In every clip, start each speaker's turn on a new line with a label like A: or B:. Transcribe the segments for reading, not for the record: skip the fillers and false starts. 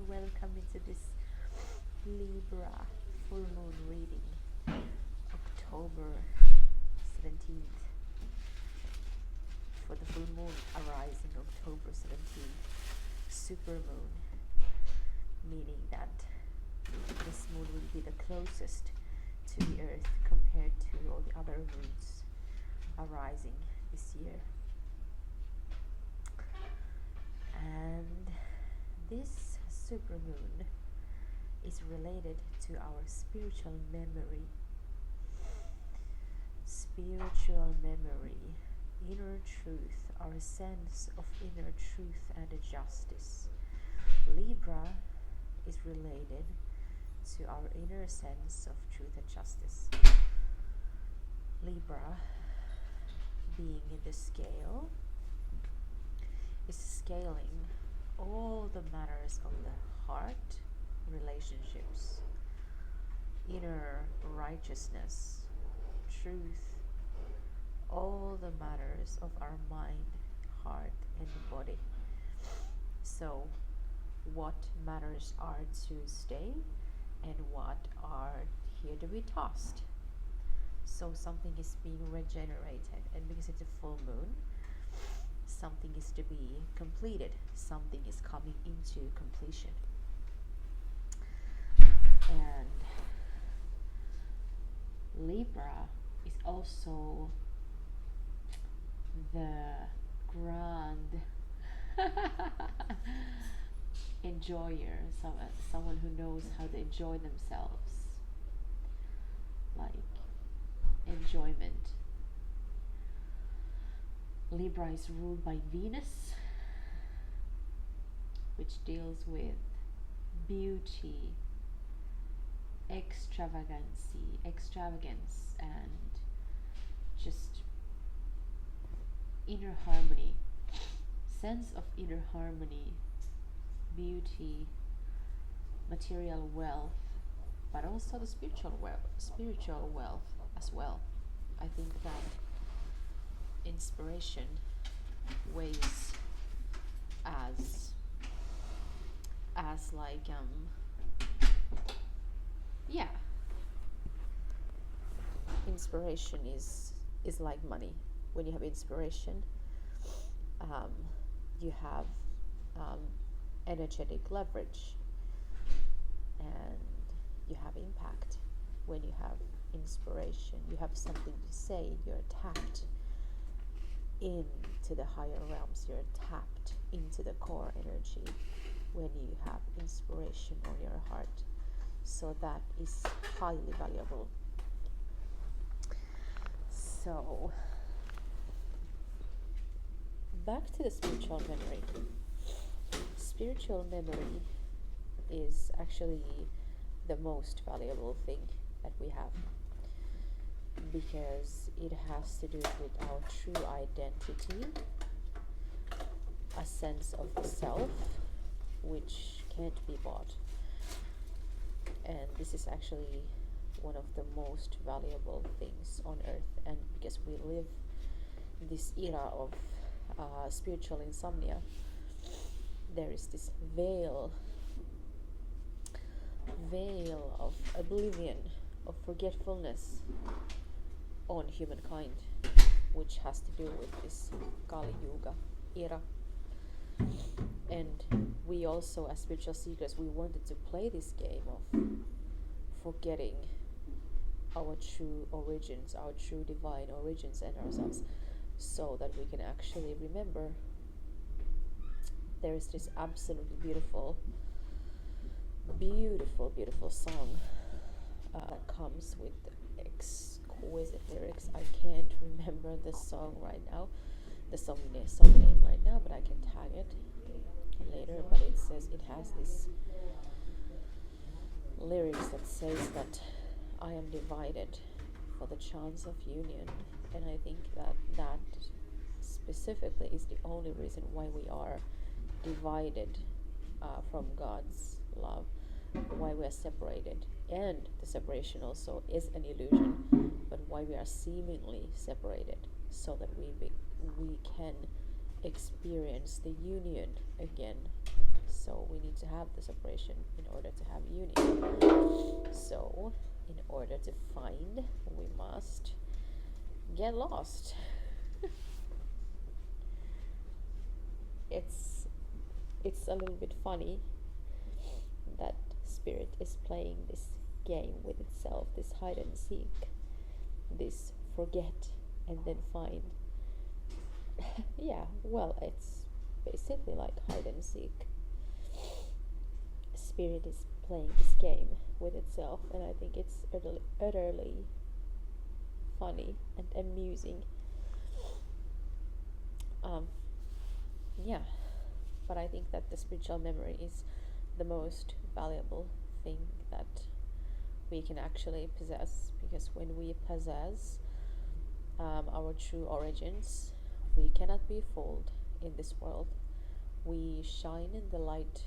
A: welcome into this Libra full moon reading, October 17th, for the full moon arising October 17th, super moon, meaning that this moon will be the closest to the earth compared to all the other moons arising this year. And this supermoon is related to our spiritual memory. Spiritual memory, inner truth, our sense of inner truth and justice. Libra is related to our inner sense of truth and justice. Libra, being in the scale, is scaling all the matters of the heart, relationships, inner righteousness, truth, all the matters of our mind, heart, and body. So, what matters are to stay and what are here to be tossed. So something is being regenerated, and because it's a full moon, something is to be completed, something is coming into completion. And Libra is also the grand enjoyer, someone who knows how to enjoy themselves, like enjoyment. Libra is ruled by Venus, which deals with beauty, extravagance, and just inner harmony, sense of inner harmony, beauty, material wealth, but also the spiritual wealth as well. I think that inspiration weighs as like inspiration is like money. When you have inspiration, you have energetic leverage, and you have impact. When you have inspiration, you have something to say, you're tapped into the higher realms, you're tapped into the core energy when you have inspiration on your heart. So that is highly valuable. So back to the spiritual memory. Spiritual memory is actually the most valuable thing that we have, because it has to do with our true identity, a sense of the self which can't be bought. And this is actually one of the most valuable things on earth. And because we live this era of spiritual insomnia, there is this veil of oblivion, of forgetfulness on humankind, which has to do with this Kali Yuga era. And we also, as spiritual seekers, we wanted to play this game of forgetting our true origins, our true divine origins and ourselves, so that we can actually remember. There is this absolutely beautiful song that comes with exquisite lyrics. I can't remember the song right now, the song name right now, but I can tag it later. But it has this lyrics that says that I am divided for the chance of union. And I think that specifically is the only reason why we are divided from God's love, why we are separated. And the separation also is an illusion, but why we are seemingly separated, so that we can experience the union again. So we need to have the separation, in order to have unity. So, in order to find, we must get lost. It's a little bit funny that spirit is playing this game with itself, this hide and seek, this forget and then find. Yeah, well, it's basically like hide and seek. Spirit is playing this game with itself, and I think it's utterly funny and amusing. Yeah, but I think that the spiritual memory is the most valuable thing that we can actually possess, because when we possess our true origins, we cannot be fooled in this world. We shine in the light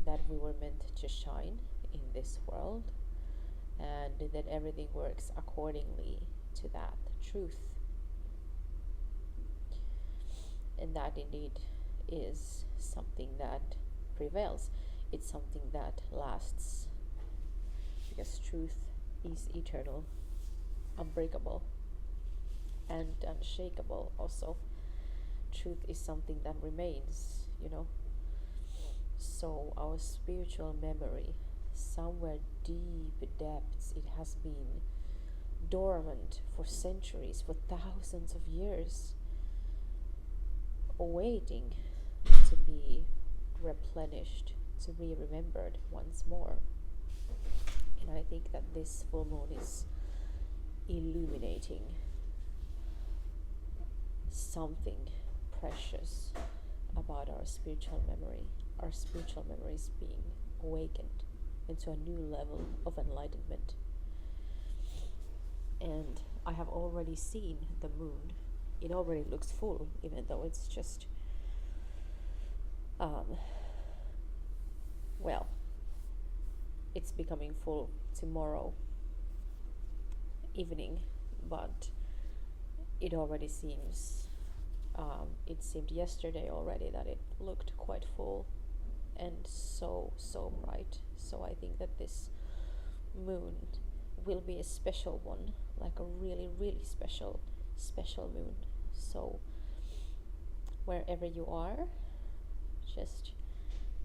A: that we were meant to shine in this world, and that everything works accordingly to that truth. And that indeed is something that prevails. It's something that lasts, because truth is eternal, unbreakable, and unshakable also. Truth is something that remains, So our spiritual memory, somewhere deep depths, it has been dormant for centuries, for thousands of years, awaiting to be replenished, to be remembered once more. And I think that this full moon is illuminating something precious about our spiritual memory. Our spiritual memory is being awakened into a new level of enlightenment. And I have already seen the moon. It already looks full, even though it's just it's becoming full tomorrow evening, but it already seems it seemed yesterday already that it looked quite full and so bright. So I think that this moon will be a special one, like a really special moon. So wherever you are, just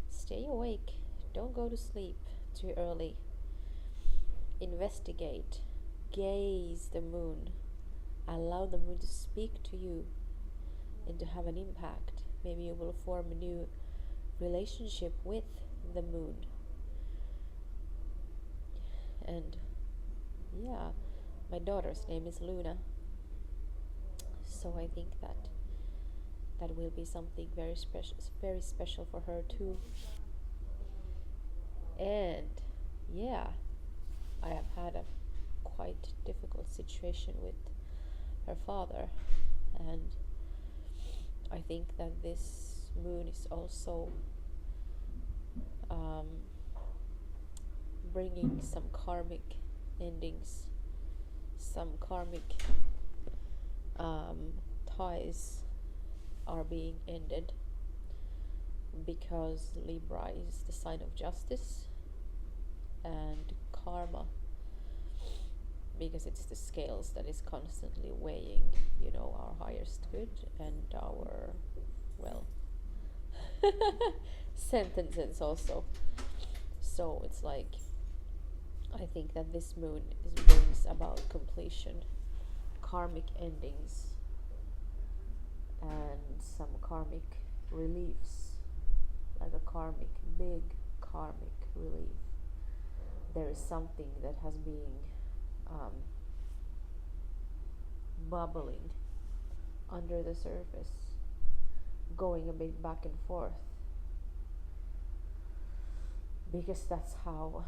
A: stay awake, don't go to sleep too early. Investigate, gaze the moon, allow the moon to speak to you and to have an impact. Maybe you will form a new relationship with the moon. And yeah, my daughter's name is Luna, so I think that will be something very special for her too. And yeah, I have had a quite difficult situation with her father, and I think that this moon is also bringing some karmic endings, some karmic ties are being ended, because Libra is the sign of justice and karma, because it's the scales that is constantly weighing, our highest good and our, sentences also. So it's like, I think that this moon brings about completion, karmic endings, and some karmic reliefs, like a big karmic relief. There is something that has been bubbling under the surface, going a bit back and forth, because that's how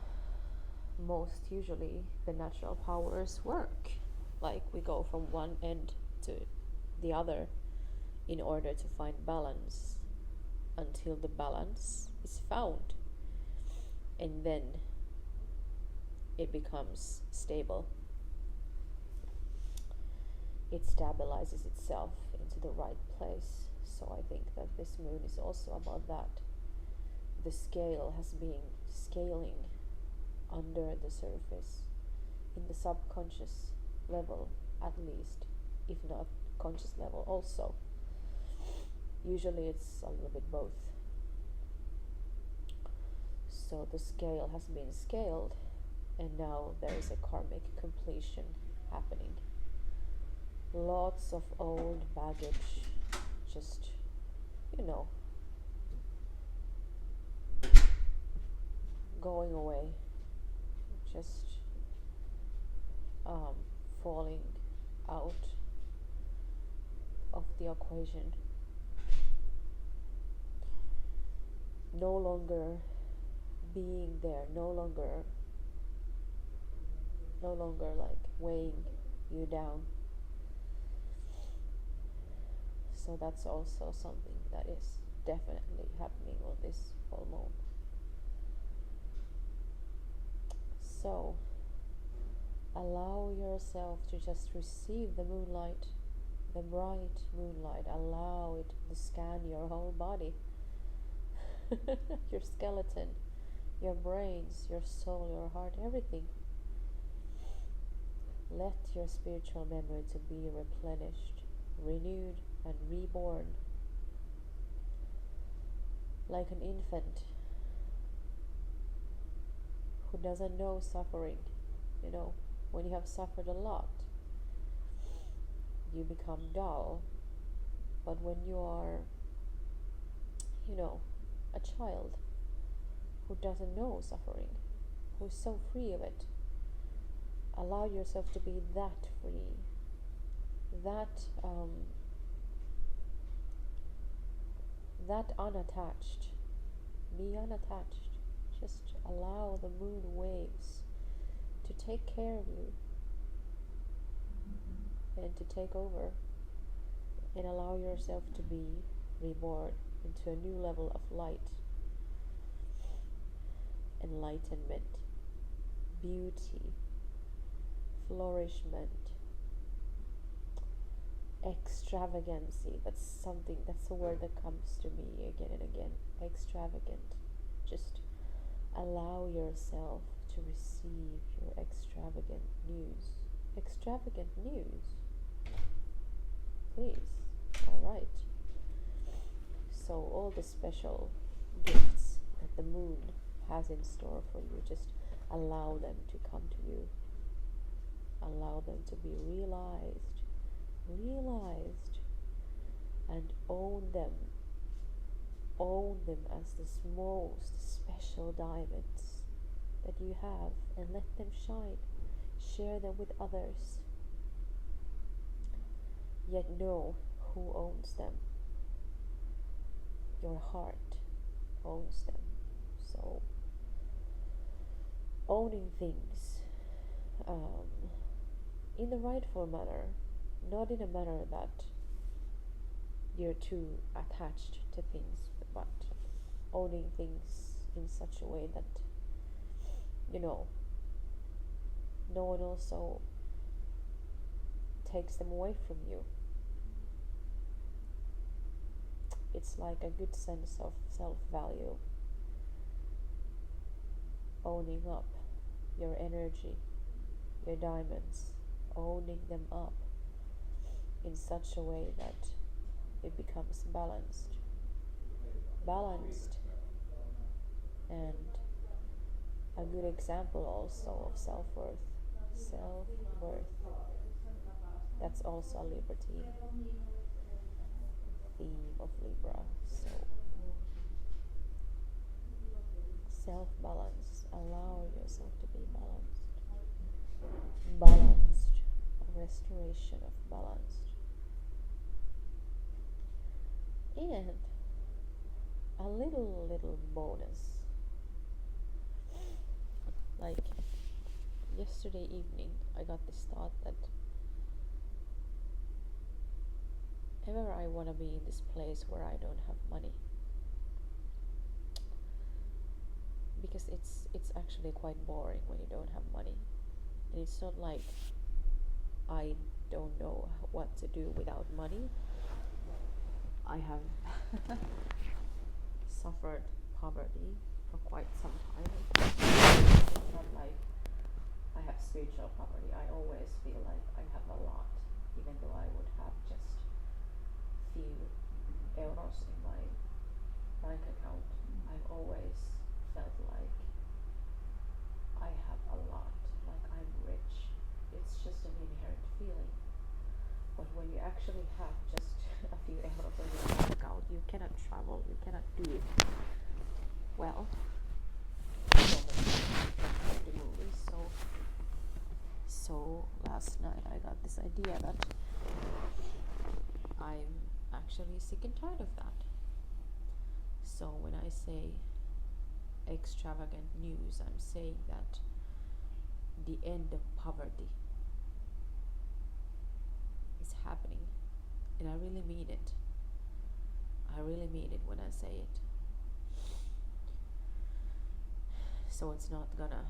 A: most usually the natural powers work. Like, we go from one end to the other in order to find balance, until the balance is found, and then it becomes stable. It stabilizes itself into the right place. So I think that this moon is also about that. the scale has been scaling under the surface, in the subconscious level at least, if not conscious level also. Usually it's a little bit both. So the scale has been scaled, and now there is a karmic completion happening. Lots of old baggage just, going away, just falling out of the equation. No longer being there, no longer like weighing you down. So that's also something that is definitely happening on this full moon. So allow yourself to just receive the moonlight, the bright moonlight. Allow it to scan your whole body, your skeleton, your brains, your soul, your heart, everything. Let your spiritual memory to be replenished, renewed, and reborn like an infant who doesn't know suffering. When you have suffered a lot, you become dull. But when you are, a child who doesn't know suffering, who is so free of it, allow yourself to be that free, that unattached. Be unattached. Just allow the moon waves to take care of you and to take over, and allow yourself to be reborn into a new level of light, enlightenment, beauty, flourishment, extravagancy. That's a word that comes to me again and again. Extravagant. Just allow yourself to receive your extravagant news. Extravagant news. Please. Alright. So all the special gifts that the moon has in store for you, just allow them to come to you. Allow them to be realized, and own them as the most special diamonds that you have, and let them shine. Share them with others, yet know who owns them. Your heart owns them. So owning things in the rightful manner, not in a manner that you're too attached to things, but owning things in such a way that no one also takes them away from you. It's like a good sense of self-value. Owning up your energy, your diamonds, owning them up in such a way that it becomes balanced, and a good example also of self-worth. That's also a Libra theme of Libra. So self-balance, allow yourself to be balanced, a restoration of balance. And a little bonus, like yesterday evening I got this thought that ever I want to be in this place where I don't have money, because it's actually quite boring when you don't have money. And it's not like I don't know what to do without money. I have suffered poverty for quite some time. It's not like I have spiritual poverty. I always feel like I have a lot, even though I would have just few euros in my bank account. I've always felt like I have a lot, like I'm rich. It's just an inherent feeling. But when you actually have just a few euros on your bank account, you cannot travel, you cannot do it well. So many the movies. So last night I got this idea that I'm actually sick and tired of that. So when I say extravagant news, I'm saying that the end of poverty is happening. And I really mean it. I really mean it when I say it. So it's not gonna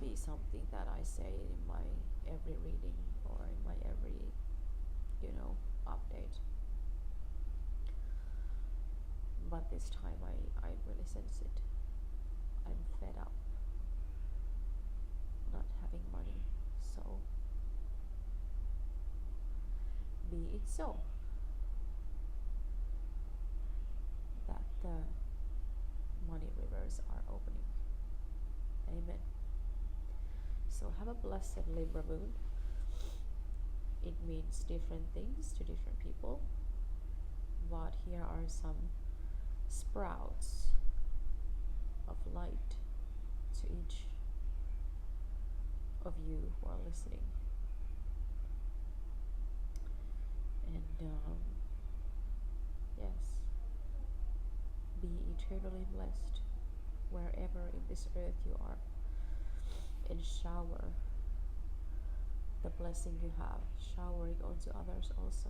A: be something that I say in my every reading or in my every, update. But this time I really sense it. I'm fed up not having money. So be it so that the money rivers are opening. Amen. So have a blessed Libra moon. It means different things to different people, but here are some sprouts of light to each of you who are listening. And yes, be eternally blessed wherever in this earth you are, and shower the blessing you have, showering onto others also.